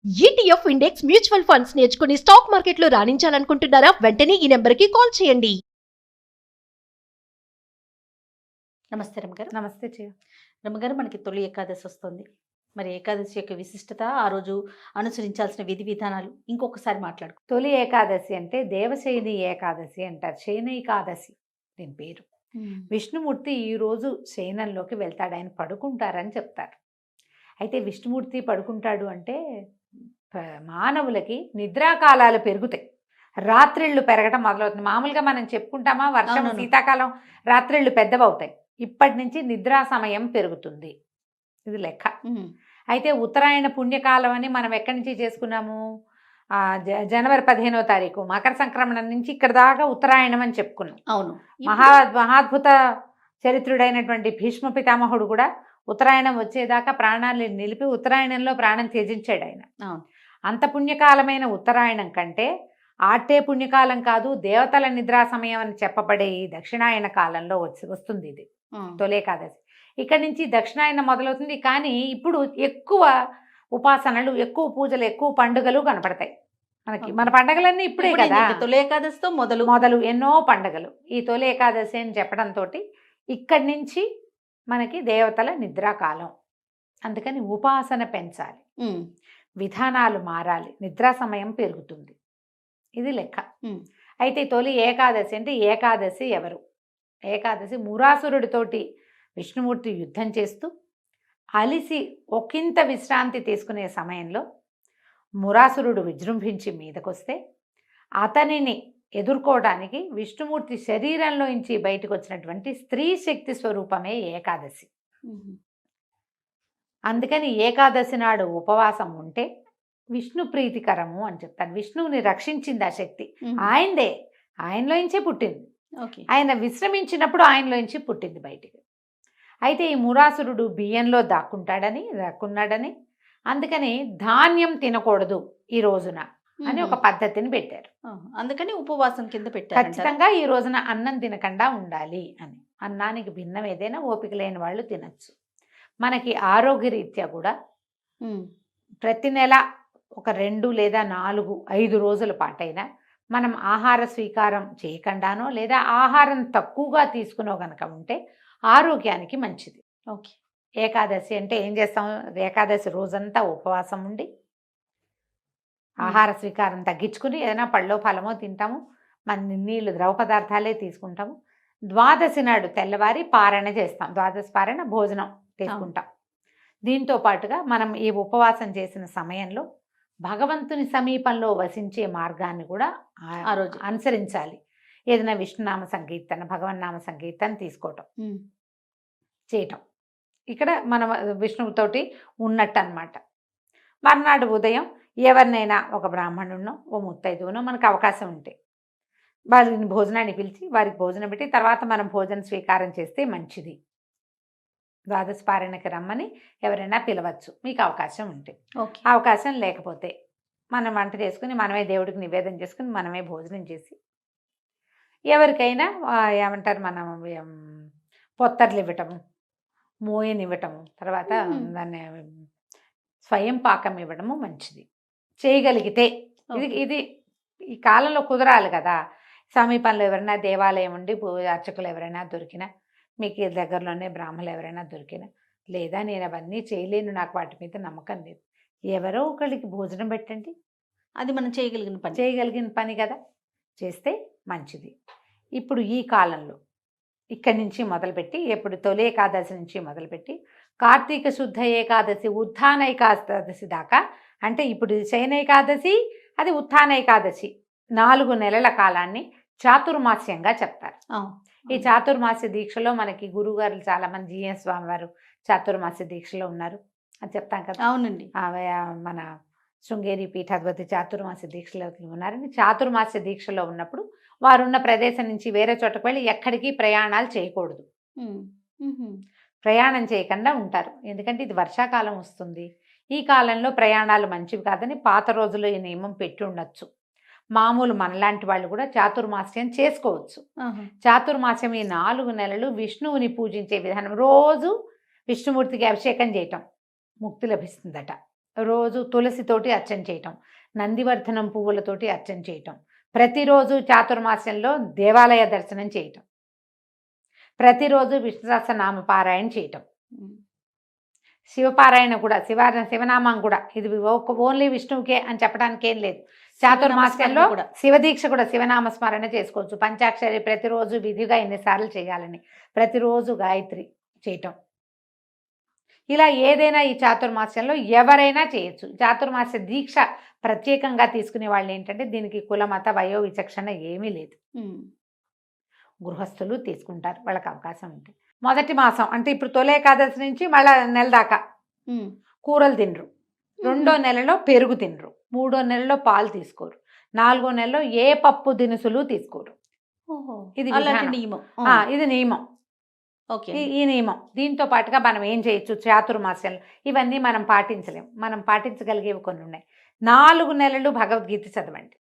ETF index mutual funds నేర్చుకుని stock మార్కెట్లో రాణించాలనుకుంటున్నారా? వెంటనే ఈ నెంబర్కి కాల్ చేయండి. నమస్తే రమగారు. నమస్తే చెయ్య. రమగారు, మనకి తొలి ఏకాదశి వస్తుంది. మరి ఏకాదశి యొక్క విశిష్టత, ఆ రోజు అనుసరించాల్సిన విధి విధానాలు ఇంకొకసారి మాట్లాడుకో. తొలి ఏకాదశి అంటే దేవశయని ఏకాదశి అంటారు. శయనైకాదశి దీని పేరు. విష్ణుమూర్తి ఈరోజు శయనంలోకి వెళ్తాడు, ఆయన పడుకుంటారని చెప్తారు. అయితే విష్ణుమూర్తి పడుకుంటాడు అంటే మానవులకి నిద్రాకాలాలు పెరుగుతాయి, రాత్రిళ్ళు పెరగటం మొదలవుతుంది. మామూలుగా మనం చెప్పుకుంటామా, వర్షం అవునవును. శీతాకాలం రాత్రిళ్ళు పెద్దవవుతాయి. ఇప్పటి నుంచి నిద్రా సమయం పెరుగుతుంది, ఇది లెక్క. అయితే ఉత్తరాయణ పుణ్యకాలం అని మనం ఎక్కడి నుంచి చేసుకున్నాము? జనవరి 15వ తారీఖు మకర సంక్రమణ నుంచి ఇక్కడ దాకా ఉత్తరాయణం అని చెప్పుకున్నాం. అవును. మహాద్భుత చరిత్రుడైనటువంటి భీష్మ పితామహుడు కూడా ఉత్తరాయణం వచ్చేదాకా ప్రాణాలు నిలిపి ఉత్తరాయణంలో ప్రాణం త్యజించాడు ఆయన. అవును. అంత పుణ్యకాలమైన ఉత్తరాయణం కంటే ఆటే పుణ్యకాలం కాదు, దేవతల నిద్రా సమయం అని చెప్పబడే ఈ దక్షిణాయన కాలంలో వస్తుంది ఇది తొలేకాదశి. ఇక్కడి నుంచి దక్షిణాయన మొదలవుతుంది. కానీ ఇప్పుడు ఎక్కువ ఉపాసనలు, ఎక్కువ పూజలు, ఎక్కువ పండుగలు కనపడతాయి మనకి. మన పండుగలన్నీ ఇప్పుడే కదా, తొలి ఏకాదశితో మొదలు ఎన్నో పండుగలు ఈ తొలి ఏకాదశి అని చెప్పడంతో ఇక్కడి నుంచి మనకి దేవతల నిద్రాకాలం. అందుకని ఉపాసన పెంచాలి, విధానాలు మారాలి, నిద్రా సమయం పెరుగుతుంది, ఇది లెక్క. అయితే తొలి ఏకాదశి అంటే ఏకాదశి ఎవరు? ఏకాదశి మురాసురుడితోటి విష్ణుమూర్తి యుద్ధం చేస్తూ అలిసి ఒకంత విశ్రాంతి తీసుకునే సమయంలో మురాసురుడు విజృంభించి మీదకొస్తే అతనిని ఎదుర్కోవడానికి విష్ణుమూర్తి శరీరంలోంచి బయటకు వచ్చినటువంటి స్త్రీ శక్తి స్వరూపమే ఏకాదశి. అందుకని ఏకాదశి నాడు ఉపవాసం ఉంటే విష్ణు ప్రీతికరము అని చెప్తాను. విష్ణువుని రక్షించింది ఆ శక్తి, ఆయనదే, ఆయనలోంచే పుట్టింది. ఆయన విశ్రమించినప్పుడు ఆయనలోంచి పుట్టింది బయటికి. అయితే ఈ మురాసురుడు బియ్యంలో దాక్కున్నాడని అందుకని ధాన్యం తినకూడదు ఈ రోజున అని ఒక పద్ధతిని పెట్టారు. అందుకని ఉపవాసం కింద పెట్టారు. ఖచ్చితంగా ఈ రోజున అన్నం తినకుండా ఉండాలి అని. అన్నానికి భిన్నం ఏదైనా ఓపిక లేని వాళ్ళు తినచ్చు. మనకి ఆరోగ్యరీత్యా కూడా ప్రతి నెల ఒక 2 లేదా 4, 5 రోజుల పాటైనా మనం ఆహార స్వీకారం చేయకుండానో లేదా ఆహారం తక్కువగా తీసుకునో గనక ఉంటే ఆరోగ్యానికి మంచిది. ఓకే. ఏకాదశి అంటే ఏం చేస్తాం? ఏకాదశి రోజంతా ఉపవాసం ఉండి ఆహార స్వీకారం తగ్గించుకుని ఏదైనా పళ్ళో ఫలమో తింటాము, మన నీళ్ళు ద్రవ పదార్థాలే తీసుకుంటాము. ద్వాదశి నాడు తెల్లవారి పారణ చేస్తాం, ద్వాదశి పారణ భోజనం తీసుకుంటాం. దీంతో పాటుగా మనం ఈ ఉపవాసం చేసిన సమయంలో భగవంతుని సమీపంలో వసించే మార్గాన్ని కూడా ఆ రోజు అనుసరించాలి. ఏదైనా విష్ణునామ సంకీర్తన, భగవన్నామ సంకీర్తన తీసుకోవటం, చేయటం, ఇక్కడ మనం విష్ణువుతోటి ఉన్నట్టు అన్నమాట. మర్నాడు ఉదయం ఎవరినైనా ఒక బ్రాహ్మణునో ఓ ముత్తైదువునో మనకు అవకాశం ఉంటే వారిని భోజనాన్ని పిలిచి వారికి భోజనం పెట్టి తర్వాత మనం భోజన స్వీకారం చేస్తే మంచిది. ద్వాదశి పారాయణకి రమ్మని ఎవరైనా పిలవచ్చు మీకు అవకాశం ఉంటే. అవకాశం లేకపోతే మనం వంట చేసుకుని మనమే దేవుడికి నివేదన చేసుకుని మనమే భోజనం చేసి ఎవరికైనా ఏమంటారు మనం పొత్తర్లు ఇవ్వటము, మోయనివ్వటము, తర్వాత దాన్ని స్వయం పాకం ఇవ్వడము మంచిది చేయగలిగితే. ఇది ఈ కాలంలో కుదరాలి కదా. సమీపంలో ఎవరైనా దేవాలయం ఉండి అర్చకులు ఎవరైనా దొరికినా, మీకు దగ్గరలోనే బ్రాహ్మణులు ఎవరైనా దొరికినా, లేదా నేను అవన్నీ చేయలేను, నాకు వాటి మీద నమ్మకం లేదు, ఎవరో ఒకరికి భోజనం పెట్టండి. అది మనం చేయగలిగిన పని కదా, చేస్తే మంచిది. ఇప్పుడు ఈ కాలంలో ఇక్కడి నుంచి మొదలుపెట్టి, ఎప్పుడు తొలి ఏకాదశి నుంచి మొదలుపెట్టి కార్తీక శుద్ధ ఏకాదశి, ఉత్థాన ఏకాదశి దాకా, అంటే ఇప్పుడు శయనైకాదశి, అది ఉత్థాన ఏకాదశి, 4 నెలల కాలాన్ని చాతుర్మాస్యంగా చెప్తారు. ఈ చాతుర్మాస్య దీక్షలో మనకి గురువుగారు చాలామంది, జిఎస్ స్వామి వారు చాతుర్మాస్య దీక్షలో ఉన్నారు అని చెప్తాం కదా. అవునండి. మన శృంగేరి పీఠాధిపతి చాతుర్మాస్య దీక్షలో ఉన్నారని. చాతుర్మాస్య దీక్షలో ఉన్నప్పుడు వారున్న ప్రదేశం నుంచి వేరే చోటకు వెళ్ళి ఎక్కడికి ప్రయాణాలు చేయకూడదు, ప్రయాణం చేయకుండా ఉంటారు. ఎందుకంటే ఇది వర్షాకాలం వస్తుంది, ఈ కాలంలో ప్రయాణాలు మంచివి కాదని పాత రోజుల్లో ఈ నియమం పెట్టి ఉండొచ్చు. మామూలు మనలాంటి వాళ్ళు కూడా చాతుర్మాస్యం చేసుకోవచ్చు. చాతుర్మాస్యం ఈ 4 నెలలు విష్ణువుని పూజించే విధానం. రోజు విష్ణుమూర్తికి అభిషేకం చేయటం ముక్తి లభిస్తుందట. రోజు తులసితోటి అర్చన చేయటం, నందివర్ధనం పువ్వులతోటి అర్చన చేయటం, ప్రతిరోజు చాతుర్మాస్యంలో దేవాలయ దర్శనం చేయటం, ప్రతిరోజు విష్ణు సహస్రనామ పారాయణ చేయటం, శివపారాయణ కూడా శివనామం కూడా, ఇది ఓన్లీ విష్ణువుకే అని చెప్పడానికి ఏం లేదు. చాతుర్మాస్యంలో కూడా శివదీక్ష కూడా శివనామ స్మరణ చేసుకోవచ్చు. పంచాక్షరి ప్రతిరోజు విధిగా ఎన్నిసార్లు చేయాలని, ప్రతిరోజు గాయత్రి చేయటం, ఇలా ఏదైనా ఈ చాతుర్మాస్యంలో ఎవరైనా చేయొచ్చు. చాతుర్మాస్య దీక్ష ప్రత్యేకంగా తీసుకునే వాళ్ళు ఏంటంటే దీనికి కుల మత వయో విచక్షణ ఏమీ లేదు. గృహస్థులు తీసుకుంటారు, వాళ్ళకి అవకాశం ఉంటే. మొదటి మాసం అంటే ఇప్పుడు తొలి ఏకాదశి నుంచి మళ్ళీ నెల దాకా కూరలు తినరు, రెండో నెలలో పెరుగు తినరు, మూడో నెలలో పాలు తీసుకోరు, నాలుగో నెలలో ఏ పప్పు దినుసులు తీసుకోరు. ఇది అలాంటి విధానం. నియమం. ఇది నియమం. ఓకే. ఈ నియమం దీంతో పాటుగా మనం ఏం చేయొచ్చు చాతుర్మాస్యంలో, ఇవన్నీ మనం పాటించలేము. మనం పాటించగలిగేవి కొన్ని ఉన్నాయి. 4 నెలలు భగవద్గీత చదవండి,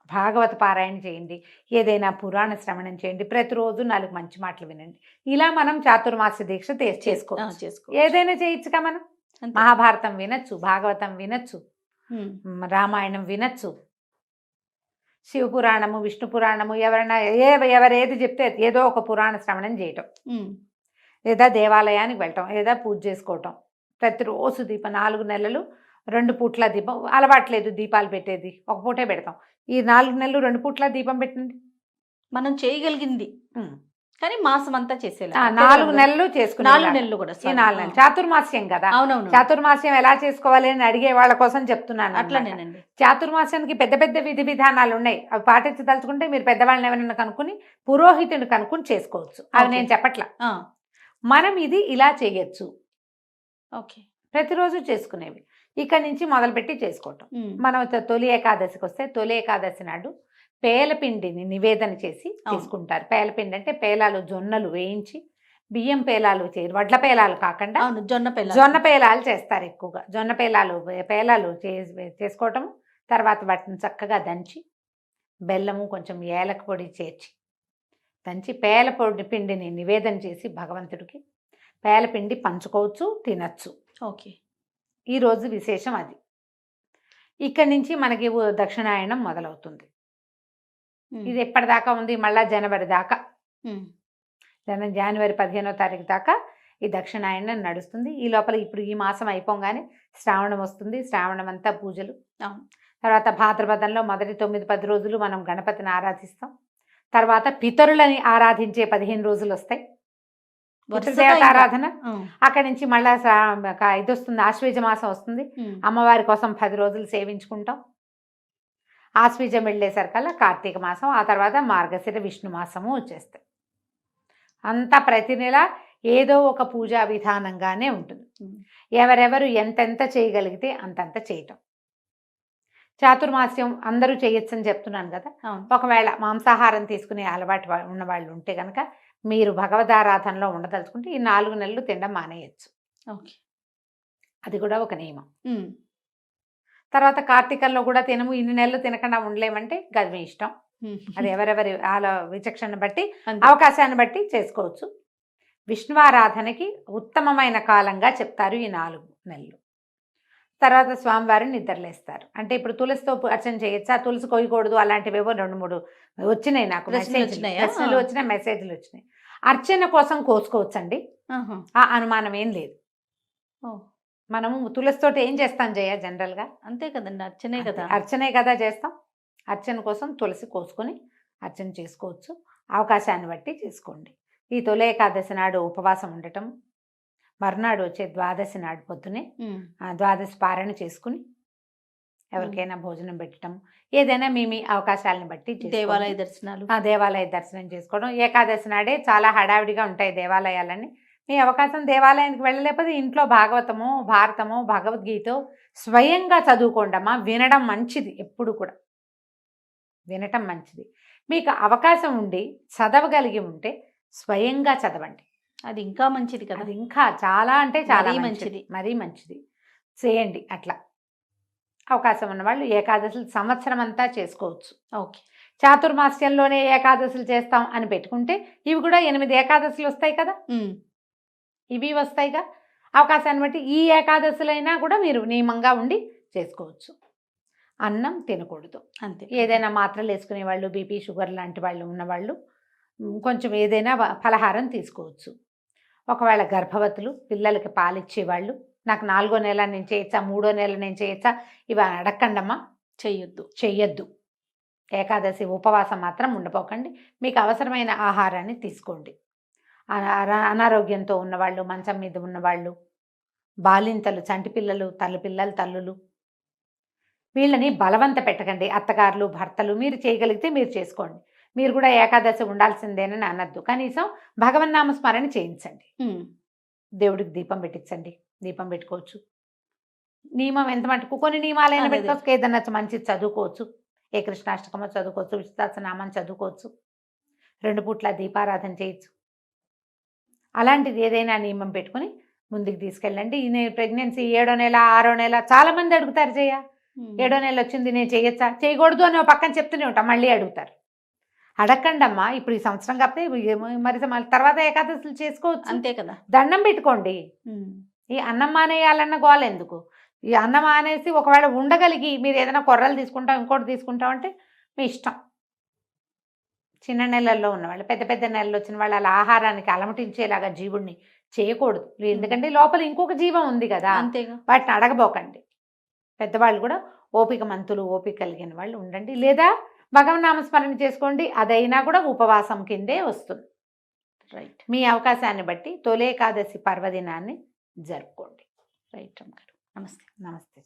భాగవత పారాయణ చేయండి, ఏదైనా పురాణ శ్రవణం చేయండి, ప్రతిరోజు 4 మంచి మాటలు వినండి. ఇలా మనం చాతుర్మాస్య దీక్ష చేసుకోవచ్చు. ఏదైనా చేయొచ్చుగా మనం. మహాభారతం వినొచ్చు, భాగవతం వినొచ్చు, రామాయణం వినొచ్చు, శివపురాణము, విష్ణు పురాణము, ఎవరైనా ఎవరేది చెప్తే ఏదో ఒక పురాణ శ్రవణం చేయటం, లేదా దేవాలయానికి వెళ్ళటం, లేదా పూజ చేసుకోవటం. ప్రతిరోజు దీపం 4 నెలలు 2 పూట్ల దీపం. అలవాట్లేదు దీపాలు పెట్టేది, ఒక పూటే పెడతాం. ఈ 4 నెలలు 2 పూట్ల దీపం పెట్టండి. మనం చేయగలిగింది కానీ మాసం అంతా చేసేలా 4 నెలలు చేసుకుని 4 నెలలు కూడా ఈ 4 నెలలు చాతుర్మాస్యం కదా. అవునవును. చాతుర్మాస్యం ఎలా చేసుకోవాలి అని అడిగే వాళ్ళ కోసం చెప్తున్నాను. అట్లనేనండి. చాతుర్మాస్యానికి పెద్ద పెద్ద విధి విధానాలు ఉన్నాయి. అవి పాటించదలుచుకుంటే మీరు పెద్దవాళ్ళని ఎవరైనా కనుక్కుని పురోహితుడిని కనుక్కుని చేసుకోవచ్చు. అవి నేను చెప్పట్లా. మనం ఇది ఇలా చేయొచ్చు. ఓకే. ప్రతిరోజు చేసుకునేవి ఇక్కడి నుంచి మొదలుపెట్టి చేసుకోవటం. మనం తొలి ఏకాదశికి వస్తే తొలి ఏకాదశి నాడు పేలపిండిని నివేదన చేసి తీసుకుంటారు. పేలపిండి అంటే పేలాలు, జొన్నలు వేయించి, బియ్యం పేలాలు వడ్ల పేలాలు కాకుండా జొన్న పేలాలు చేస్తారు ఎక్కువగా. జొన్న పేలాలు చేసుకోవటం, తర్వాత వాటిని చక్కగా దంచి బెల్లము కొంచెం ఏలక పొడి చేర్చి దంచి పేల పిండిని నివేదన చేసి భగవంతుడికి పేలపిండి పంచుకోవచ్చు, తినచ్చు. ఓకే. ఈరోజు విశేషం అది. ఇక్కడి నుంచి మనకి దక్షిణాయనం మొదలవుతుంది. ఇది ఎప్పటిదాకా ఉంది? మళ్ళా జనవరి దాకా, జనవరి 15వ తారీఖు దాకా ఈ దక్షిణాయనం నడుస్తుంది. ఈ లోపల ఇప్పుడు ఈ మాసం అయిపోగానే శ్రావణం వస్తుంది. శ్రావణం అంతా పూజలు. తర్వాత భాద్రపదంలో మొదటి 9-10 రోజులు మనం గణపతిని ఆరాధిస్తాం. తర్వాత పితరులని ఆరాధించే 15 రోజులు వస్తాయి, ఆరాధన. అక్కడి నుంచి మళ్ళా ఇది వస్తుంది, ఆశ్వీజ మాసం వస్తుంది. అమ్మవారి కోసం 10 రోజులు సేవించుకుంటాం. ఆశ్వీజం వెళ్ళేసరికల్లా కార్తీక మాసం, ఆ తర్వాత మార్గశిర విష్ణు మాసము వచ్చేస్తాయి. అంతా ప్రతి నెల ఏదో ఒక పూజా విధానంగానే ఉంటుంది. ఎవరెవరు ఎంతెంత చేయగలిగితే అంతంత చేయటం. చాతుర్మాస్యం అందరూ చేయొచ్చు అని చెప్తున్నాను కదా. ఒకవేళ మాంసాహారం తీసుకునే అలవాటు ఉన్న వాళ్ళు ఉంటే కనుక మీరు భగవదారాధనలో ఉండదలుచుకుంటే ఈ 4 నెలలు తినడం మానేయచ్చు. ఓకే. అది కూడా ఒక నియమం. తర్వాత కార్తీకంలో కూడా తినము, ఇన్ని నెలలు తినకుండా ఉండలేమంటే అది మీ ఇష్టం. అది ఎవరెవరి విచక్షణ బట్టి, అవకాశాన్ని బట్టి చేసుకోవచ్చు. విష్ణువారాధనకి ఉత్తమమైన కాలంగా చెప్తారు ఈ 4 నెలలు. తర్వాత స్వామివారిని నిద్రలేస్తారు. అంటే ఇప్పుడు తులసితో అర్చన చేయొచ్చా, తులసి కొయ్యకూడదు, అలాంటివేవో 2-3 వచ్చినాయి నాకు ప్రశ్నలు వచ్చినాయి, మెసేజ్లు వచ్చినాయి. అర్చన కోసం కోసుకోవచ్చండి, ఆ అనుమానం ఏం లేదు. మనము తులసితోటి ఏం చేస్తాం జయ? జనరల్గా అంతే కదండి, అర్చనే కదా చేస్తాం. అర్చన కోసం తులసి కోసుకొని అర్చన చేసుకోవచ్చు, అవకాశాన్ని బట్టి చేసుకోండి. ఈ తొలి ఏకాదశి నాడు ఉపవాసం ఉండటం, మర్నాడు వచ్చే ద్వాదశి నాడు పొద్దునే ద్వాదశి పారాయణ చేసుకుని ఎవరికైనా భోజనం పెట్టడం, ఏదైనా మీ అవకాశాలను బట్టి దేవాలయ దర్శనం చేసుకోవడం. ఏకాదశి నాడే చాలా హడావిడిగా ఉంటాయి దేవాలయాలన్నీ. మీ అవకాశం దేవాలయానికి వెళ్ళలేకపోతే ఇంట్లో భాగవతమో, భారతమో, భగవద్గీత స్వయంగా చదువుకోండమ్మా. వినడం మంచిది, ఎప్పుడు కూడా వినటం మంచిది. మీకు అవకాశం ఉండి చదవగలిగి ఉంటే స్వయంగా చదవండి, అది ఇంకా మంచిది కదా. అది ఇంకా చాలా అంటే చాలా మంచిది, మరీ మంచిది. చేయండి అట్లా. అవకాశం ఉన్నవాళ్ళు ఏకాదశులు సంవత్సరం అంతా చేసుకోవచ్చు. ఓకే. చాతుర్మాస్యంలోనే ఏకాదశులు చేస్తాం అని పెట్టుకుంటే ఇవి కూడా 8 ఏకాదశులు వస్తాయి కదా, ఇవి వస్తాయిగా. అవకాశాన్ని బట్టి ఈ ఏకాదశులైనా కూడా మీరు నియమంగా ఉండి చేసుకోవచ్చు. అన్నం తినకూడదు. అంతే. ఏదైనా మాత్రలు వేసుకునే వాళ్ళు, బీపీ షుగర్ లాంటి వాళ్ళు ఉన్నవాళ్ళు కొంచెం ఏదైనా ఫలహారం తీసుకోవచ్చు. ఒకవేళ గర్భవతులు, పిల్లలకి పాలిచ్చేవాళ్ళు, నాకు 4వ నెల నేను చేయొచ్చా, 3వ నెల నేను చేయొచ్చా, ఇవి అడగండమ్మా, చెయ్యొద్దు. ఏకాదశి ఉపవాసం మాత్రం ఉండపోకండి. మీకు అవసరమైన ఆహారాన్ని తీసుకోండి. అనారోగ్యంతో ఉన్నవాళ్ళు, మంచం మీద ఉన్నవాళ్ళు, బాలింతలు, చంటి పిల్లలు, తల్లులు, వీళ్ళని బలవంత పెట్టకండి. అత్తగారులు, భర్తలు మీరు చేయగలిగితే మీరు చేసుకోండి. మీరు కూడా ఏకాదశి ఉండాల్సిందేనని అనద్దు. కనీసం భగవన్నామ స్మరణ చేయించండి. దేవుడికి దీపం పెట్టించండి. దీపం పెట్టుకోవచ్చు. నియమం ఎంత మటుకు కొన్ని నియమాలైనా పెట్టుకోవచ్చు. ఏదన్నా మంచిది చదువుకోవచ్చు. ఏ కృష్ణాష్టకమో చదువుకోవచ్చు, విశ్వాసనామం చదువుకోవచ్చు, 2 పూట్ల దీపారాధన చేయొచ్చు. అలాంటిది ఏదైనా నియమం పెట్టుకుని ముందుకు తీసుకెళ్ళండి. నేను ప్రెగ్నెన్సీ 7వ నెల, 6వ నెల చాలా మంది అడుగుతారు, 7వ నెల వచ్చింది నేను చేయొచ్చా, చేయకూడదు అని పక్కన చెప్తూనే ఉంటాం, మళ్ళీ అడుగుతారు. అడగండి అమ్మా, ఇప్పుడు ఈ సంవత్సరం కాకపోతే మరి తర్వాత ఏకాదశులు చేసుకోవచ్చు. అంతే కదా. దండం పెట్టుకోండి. ఈ అన్నం మానేయాలన్న గోల ఎందుకు? ఈ అన్నం మానేసి ఒకవేళ ఉండగలిగి మీరు ఏదైనా కొర్రలు తీసుకుంటాం, ఇంకోటి తీసుకుంటాం అంటే మీ ఇష్టం. చిన్న నెలల్లో ఉన్నవాళ్ళు, పెద్ద నెలలు వచ్చిన వాళ్ళు అలా ఆహారానికి అలమటించేలాగా జీవుడిని చేయకూడదు. ఎందుకంటే లోపల ఇంకొక జీవం ఉంది కదా, అంతేగా. వాటిని అడగబోకండి. పెద్దవాళ్ళు కూడా ఓపిక మంతులు, ఓపిక కలిగిన వాళ్ళు ఉండండి. లేదా భగవన్నామస్మరణ చేసుకోండి. అదైనా కూడా ఉపవాసం కిందే వస్తుంది. రైట్. మీ అవకాశాన్ని బట్టి తొలి ఏకాదశి పర్వదినాన్ని జరుపుకోండి. రైట్ అమ్మగారు. నమస్తే. నమస్తే.